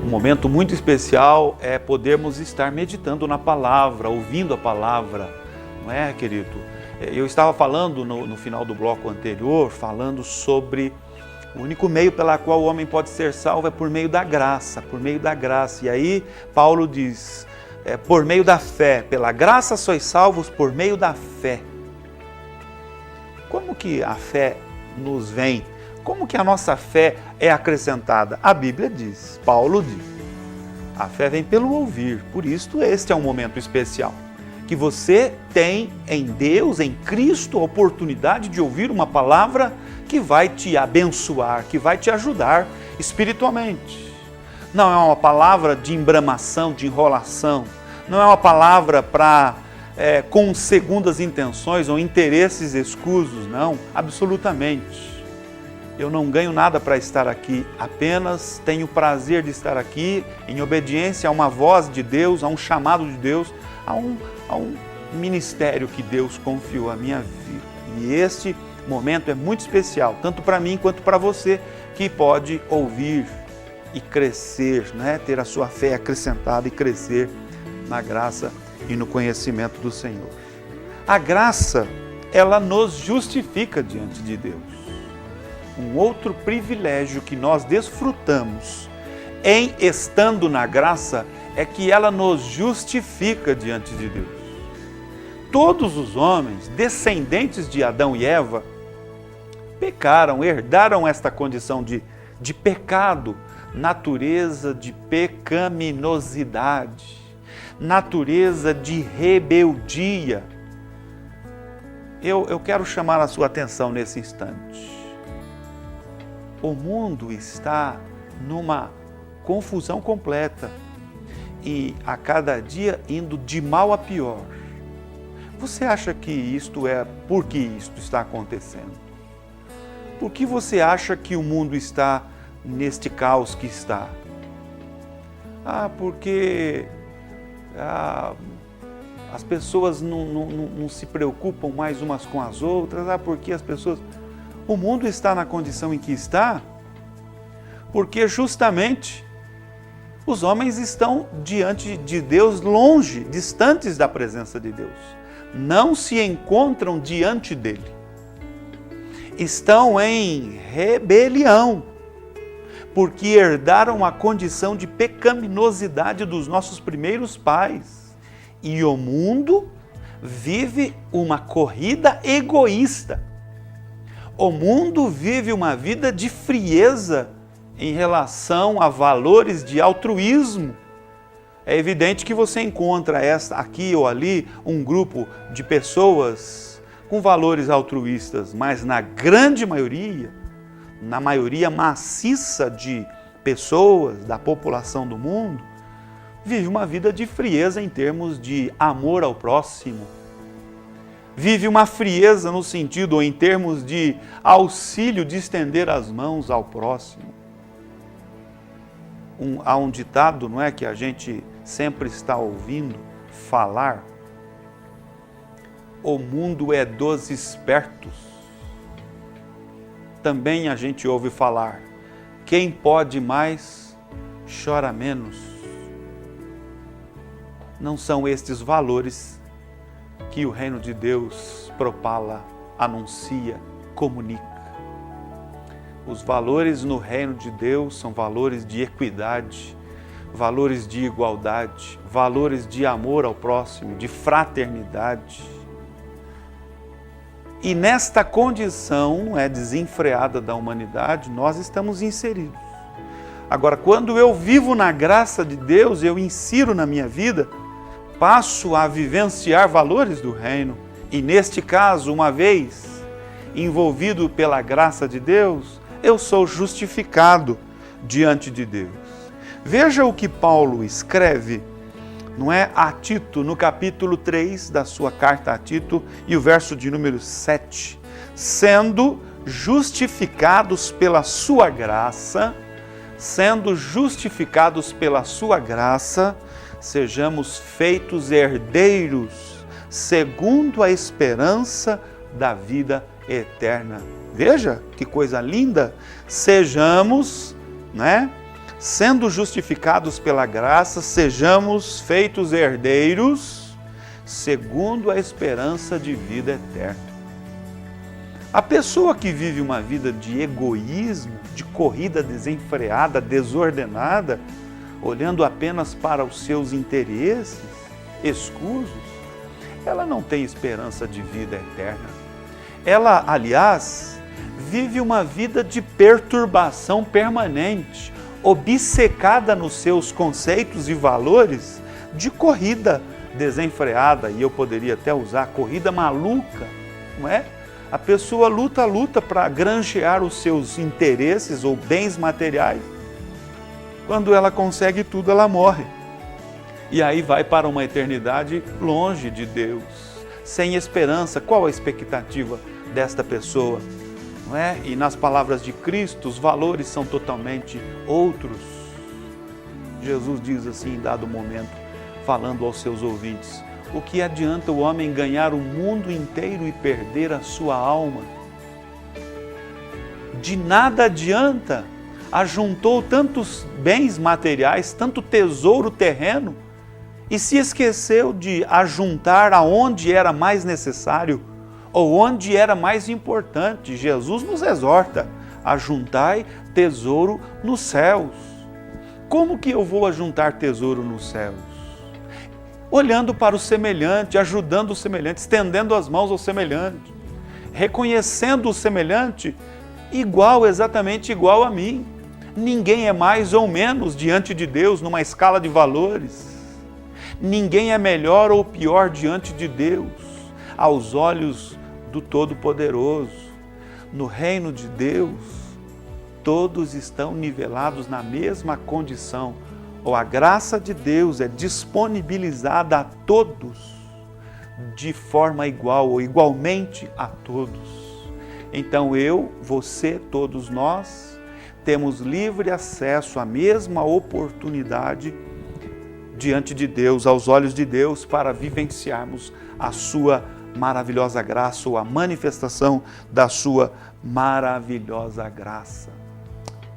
Um momento muito especial é podermos estar meditando na palavra, ouvindo a palavra, não é, querido? Eu estava falando no final do bloco anterior, falando sobre o único meio pela qual o homem pode ser salvo é por meio da graça, por meio da graça. E aí Paulo diz, por meio da fé, pela graça sois salvos por meio da fé. Como que a fé nos vem? Como que a nossa fé é acrescentada? A Bíblia diz, Paulo diz, a fé vem pelo ouvir, por isso este é um momento especial, que você tem em Deus, em Cristo, a oportunidade de ouvir uma palavra que vai te abençoar, que vai te ajudar espiritualmente. Não é uma palavra de embramação, de enrolação, não é uma palavra com segundas intenções ou interesses escusos, não, absolutamente. Eu não ganho nada para estar aqui, apenas tenho o prazer de estar aqui em obediência a uma voz de Deus, a um chamado de Deus, a um ministério que Deus confiou à minha vida. E este momento é muito especial, tanto para mim quanto para você, que pode ouvir e crescer, né? Ter a sua fé acrescentada e crescer na graça e no conhecimento do Senhor. A graça, ela nos justifica diante de Deus. Um outro privilégio que nós desfrutamos em estando na graça é que ela nos justifica diante de Deus. Todos os homens, descendentes de Adão e Eva, pecaram, herdaram esta condição de pecado, natureza de pecaminosidade, natureza de rebeldia. Eu quero chamar a sua atenção nesse instante. O mundo está numa confusão completa e a cada dia indo de mal a pior. Você acha que isto é por que isto está acontecendo? Por que você acha que o mundo está neste caos que está? Porque as pessoas não se preocupam mais umas com as outras, porque as pessoas... O mundo está na condição em que está, porque justamente os homens estão diante de Deus longe, distantes da presença de Deus. Não se encontram diante dele. Estão em rebelião, porque herdaram a condição de pecaminosidade dos nossos primeiros pais. E o mundo vive uma corrida egoísta. O mundo vive uma vida de frieza em relação a valores de altruísmo. É evidente que você encontra aqui ou ali um grupo de pessoas com valores altruístas, mas na grande maioria, na maioria maciça de pessoas, da população do mundo, vive uma vida de frieza em termos de amor ao próximo. Vive uma frieza no sentido, ou em termos de auxílio, de estender as mãos ao próximo. Há um ditado, não é, que a gente sempre está ouvindo falar: o mundo é dos espertos. Também a gente ouve falar: quem pode mais, chora menos. Não são estes valores que o reino de Deus propala, anuncia, comunica. Os valores no reino de Deus são valores de equidade, valores de igualdade, valores de amor ao próximo, de fraternidade. E nesta condição desenfreada da humanidade, nós estamos inseridos. Agora, quando eu vivo na graça de Deus, eu insiro na minha vida, passo a vivenciar valores do reino. E neste caso, uma vez envolvido pela graça de Deus, eu sou justificado diante de Deus. Veja o que Paulo escreve, não é, a Tito, no capítulo 3 da sua carta a Tito, e o verso de número 7. Sendo justificados pela sua graça, sejamos feitos herdeiros, segundo a esperança da vida eterna. Veja que coisa linda! Sejamos, sendo justificados pela graça, sejamos feitos herdeiros segundo a esperança de vida eterna. A pessoa que vive uma vida de egoísmo, de corrida desenfreada, desordenada, olhando apenas para os seus interesses escusos, ela não tem esperança de vida eterna. Ela, aliás, vive uma vida de perturbação permanente, obcecada nos seus conceitos e valores de corrida desenfreada, e eu poderia até usar corrida maluca, não é? A pessoa luta para granjear os seus interesses ou bens materiais. Quando ela consegue tudo, ela morre. E aí vai para uma eternidade longe de Deus, sem esperança. Qual a expectativa desta pessoa? Não é? E nas palavras de Cristo, os valores são totalmente outros. Jesus diz assim, em dado momento, falando aos seus ouvintes: o que adianta o homem ganhar o mundo inteiro e perder a sua alma? De nada adianta. Ajuntou tantos bens materiais, tanto tesouro terreno, e se esqueceu de ajuntar aonde era mais necessário, ou onde era mais importante. Jesus nos exorta: ajuntai tesouro nos céus. Como que eu vou ajuntar tesouro nos céus? Olhando para o semelhante, ajudando o semelhante, estendendo as mãos ao semelhante, reconhecendo o semelhante exatamente igual a mim. Ninguém é mais ou menos diante de Deus numa escala de valores. Ninguém é melhor ou pior diante de Deus, aos olhos do Todo-Poderoso. No reino de Deus, todos estão nivelados na mesma condição, ou a graça de Deus é disponibilizada a todos de forma igual ou igualmente a todos. Então eu, você, todos nós, temos livre acesso à mesma oportunidade diante de Deus, aos olhos de Deus, para vivenciarmos a sua maravilhosa graça ou a manifestação da sua maravilhosa graça.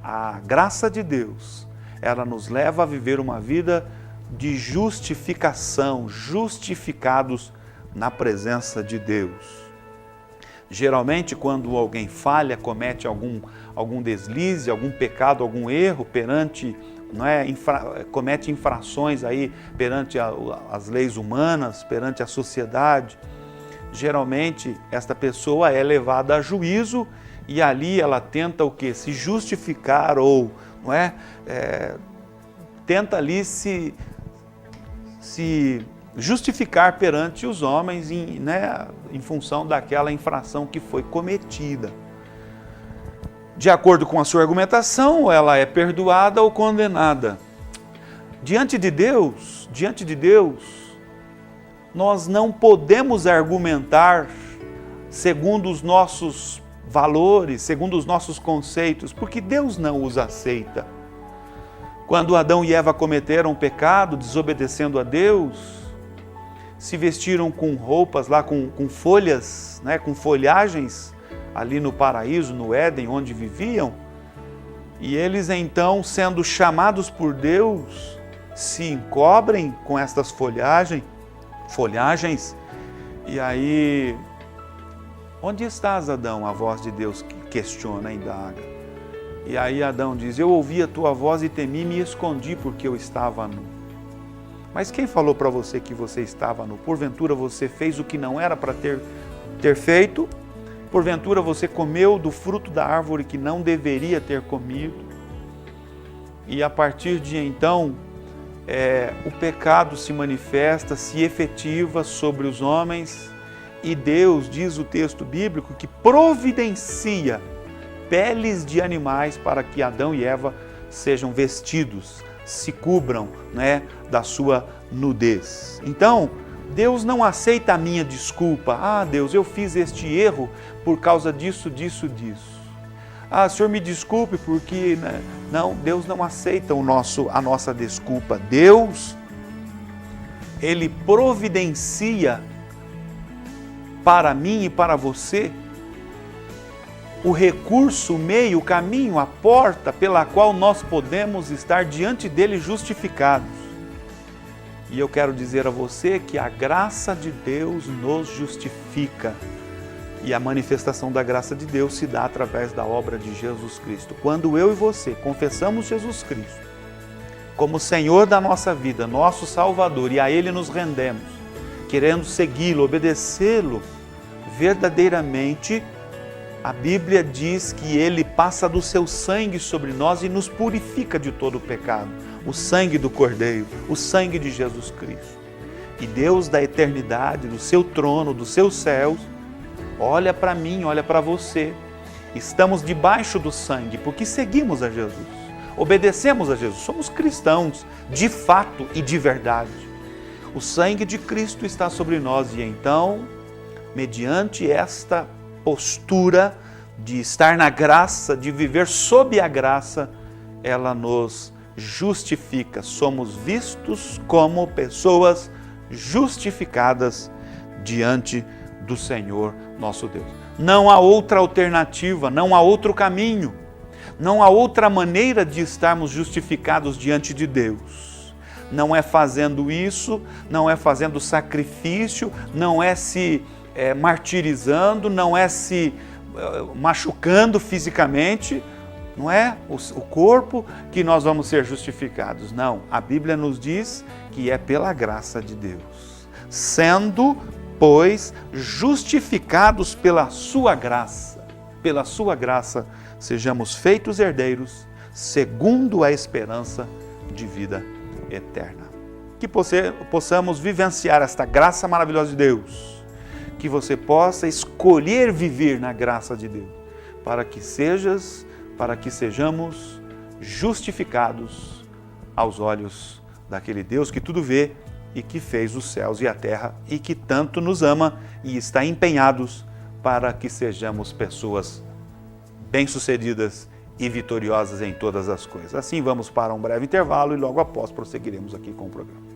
A graça de Deus, ela nos leva a viver uma vida de justificação, justificados na presença de Deus. Geralmente, quando alguém falha, comete algum deslize, algum pecado, algum erro perante, comete infrações aí perante as leis humanas, perante a sociedade, geralmente esta pessoa é levada a juízo e ali ela tenta o quê? Se justificar ou, tenta ali se justificar perante os homens em função daquela infração que foi cometida. De acordo com a sua argumentação, ela é perdoada ou condenada. Diante de Deus, nós não podemos argumentar segundo os nossos valores, segundo os nossos conceitos, porque Deus não os aceita. Quando Adão e Eva cometeram o pecado, desobedecendo a Deus, se vestiram com roupas lá, com folhas, com folhagens, ali no paraíso, no Éden, onde viviam, e eles então, sendo chamados por Deus, se encobrem com estas folhagens, e aí, onde estás, Adão? A voz de Deus questiona, indaga. E aí Adão diz: eu ouvi a tua voz e temi, me escondi porque eu estava nu. Mas quem falou para você que você estava nu? Porventura você fez o que não era para ter feito? Porventura você comeu do fruto da árvore que não deveria ter comido? E a partir de então, o pecado se manifesta, se efetiva sobre os homens, e Deus, diz o texto bíblico, que providencia peles de animais para que Adão e Eva sejam vestidos, se cubram da sua nudez. Então, Deus não aceita a minha desculpa. Ah, Deus, eu fiz este erro por causa disso. Ah, Senhor, me desculpe porque... Não, Deus não aceita a nossa desculpa. Deus, Ele providencia para mim e para você o recurso, o meio, o caminho, a porta pela qual nós podemos estar diante dele justificados. E eu quero dizer a você que a graça de Deus nos justifica. E a manifestação da graça de Deus se dá através da obra de Jesus Cristo. Quando eu e você confessamos Jesus Cristo como Senhor da nossa vida, nosso Salvador, e a Ele nos rendemos, querendo segui-lo, obedecê-lo, verdadeiramente, a Bíblia diz que Ele passa do seu sangue sobre nós e nos purifica de todo o pecado. O sangue do Cordeiro, o sangue de Jesus Cristo. E Deus da eternidade, do seu trono, dos seus céus, olha para mim, olha para você. Estamos debaixo do sangue porque seguimos a Jesus, obedecemos a Jesus, somos cristãos de fato e de verdade. O sangue de Cristo está sobre nós e então, mediante esta postura de estar na graça, de viver sob a graça, ela nos justifica. Somos vistos como pessoas justificadas diante do Senhor nosso Deus. Não há outra alternativa, não há outro caminho, não há outra maneira de estarmos justificados diante de Deus. Não é fazendo isso, não é fazendo sacrifício, não é se martirizando, não é se machucando fisicamente, não é o corpo que nós vamos ser justificados. Não, a Bíblia nos diz que é pela graça de Deus. Sendo, pois, justificados pela sua graça, sejamos feitos herdeiros, segundo a esperança de vida eterna. Que possamos vivenciar esta graça maravilhosa de Deus, que você possa escolher viver na graça de Deus, para que sejamos justificados aos olhos daquele Deus que tudo vê e que fez os céus e a terra e que tanto nos ama e está empenhados para que sejamos pessoas bem-sucedidas e vitoriosas em todas as coisas. Assim, vamos para um breve intervalo e logo após prosseguiremos aqui com o programa.